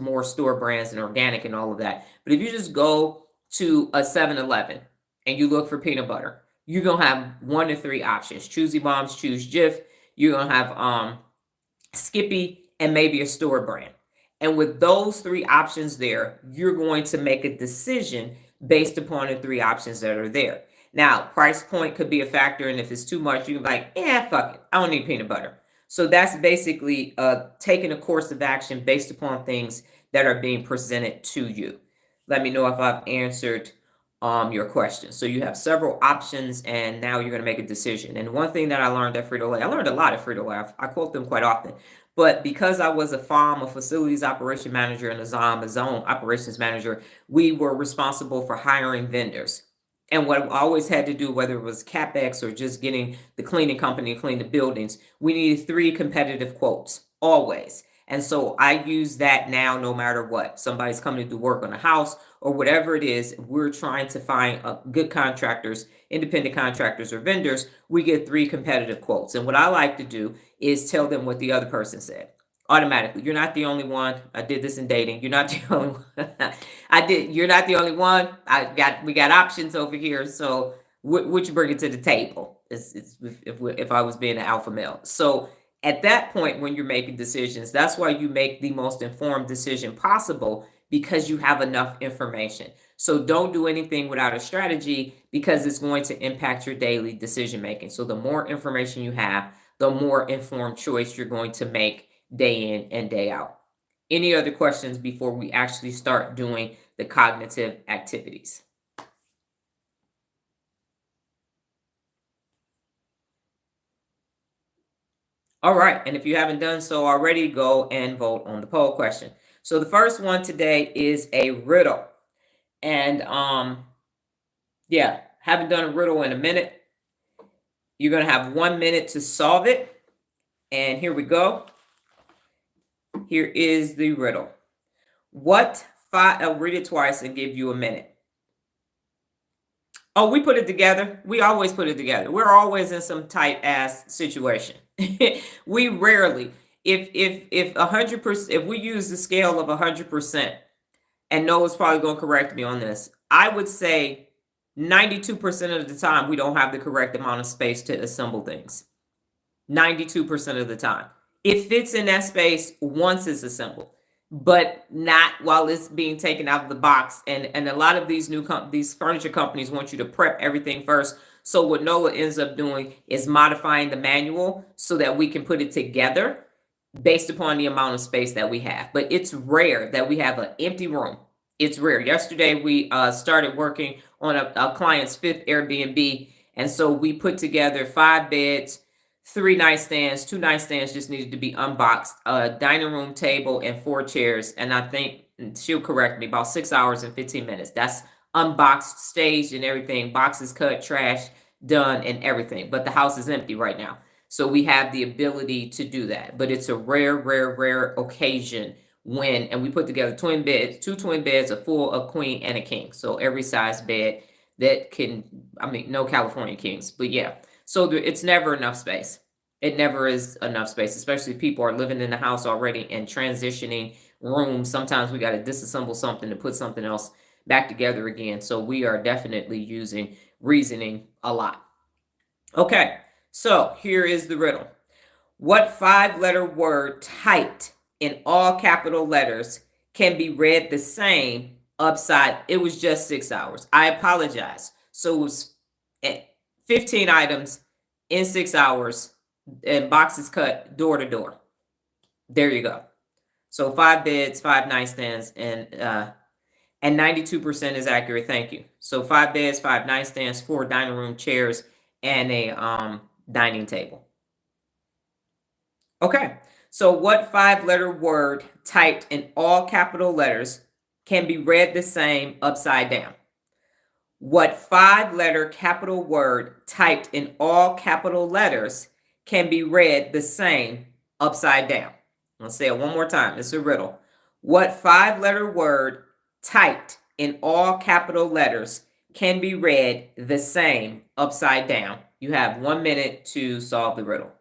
more store brands and organic and all of that. But if you just go to a 7-Eleven and you look for peanut butter, you're going to have 1 to 3 options. Choosy Bombs, Choose Jif. You're going to have Skippy, and maybe a store brand. And with those 3 options there, you're going to make a decision based upon the 3 options that are there. Now, price point could be a factor, and if it's too much, you can be like, fuck it, I don't need peanut butter. So that's basically taking a course of action based upon things that are being presented to you. Let me know if I've answered your question. So you have several options, and now you're going to make a decision. And one thing that I learned at Frito-Lay, I learned a lot at Frito-Lay. I quote them quite often. But because I was a facilities operation manager, and a zone operations manager, we were responsible for hiring vendors. And what I always had to do, whether it was CapEx or just getting the cleaning company to clean the buildings, we needed 3 competitive quotes, always. And so I use that now no matter what. Somebody's coming to do work on a house or whatever it is, we're trying to find good contractors, independent contractors or vendors. We get 3 competitive quotes. And what I like to do is tell them what the other person said. Automatically. You're not the only one. I did this in dating. You're not the only one. You're not the only one. We got options over here. So what you bring it to the table if I was being an alpha male. So at that point, when you're making decisions, that's why you make the most informed decision possible, because you have enough information. So don't do anything without a strategy, because it's going to impact your daily decision making. So the more information you have, the more informed choice you're going to make day in and day out. Any other questions before we actually start doing the cognitive activities? All right, and if you haven't done so already, go and vote on the poll question. So the first one today is a riddle. And haven't done a riddle in a minute. You're going to have 1 minute to solve it. And here we go. Here is the riddle. I'll read it twice and give you a minute. Oh, we put it together. We always put it together. We're always in some tight ass situation. We rarely, if 100%, if we use the scale of 100%, and Noah's probably going to correct me on this, I would say 92% of the time we don't have the correct amount of space to assemble things. 92% of the time. It fits in that space once it's assembled, but not while it's being taken out of the box. And a lot of these these furniture companies want you to prep everything first. So what Noah ends up doing is modifying the manual so that we can put it together based upon the amount of space that we have. But it's rare that we have an empty room. It's rare. Yesterday we started working on a client's 5th Airbnb, and so we put together 5 beds, 3 nightstands. 2 nightstands just needed to be unboxed, a dining room table, and 4 chairs. And I think she'll correct me, about 6 hours and 15 minutes. That's unboxed, staged, and everything. Boxes cut, trash done, and everything. But the house is empty right now, so we have the ability to do that. But it's a rare occasion when, and we put together 2 twin beds, a full, a queen, and a king. So every size bed that can, no California kings, but yeah. So it's never enough space. It never is enough space, especially if people are living in the house already and transitioning rooms. Sometimes we got to disassemble something to put something else back together again. So we are definitely using reasoning a lot. Okay, so here is the riddle. What 5-letter word typed in all capital letters can be read the same upside? It was just 6 hours. I apologize. So it was 15 items in 6 hours, and boxes cut door to door. There you go. So 5 beds, 5 nightstands, and 92% is accurate. Thank you. So 5 beds, 5 nightstands, 4 dining room chairs, and a dining table. Okay. So what 5-letter word typed in all capital letters can be read the same upside down? What 5-letter capital word typed in all capital letters can be read the same upside down? I'll say it one more time. It's a riddle. What 5-letter word typed in all capital letters can be read the same upside down? You have 1 minute to solve the riddle.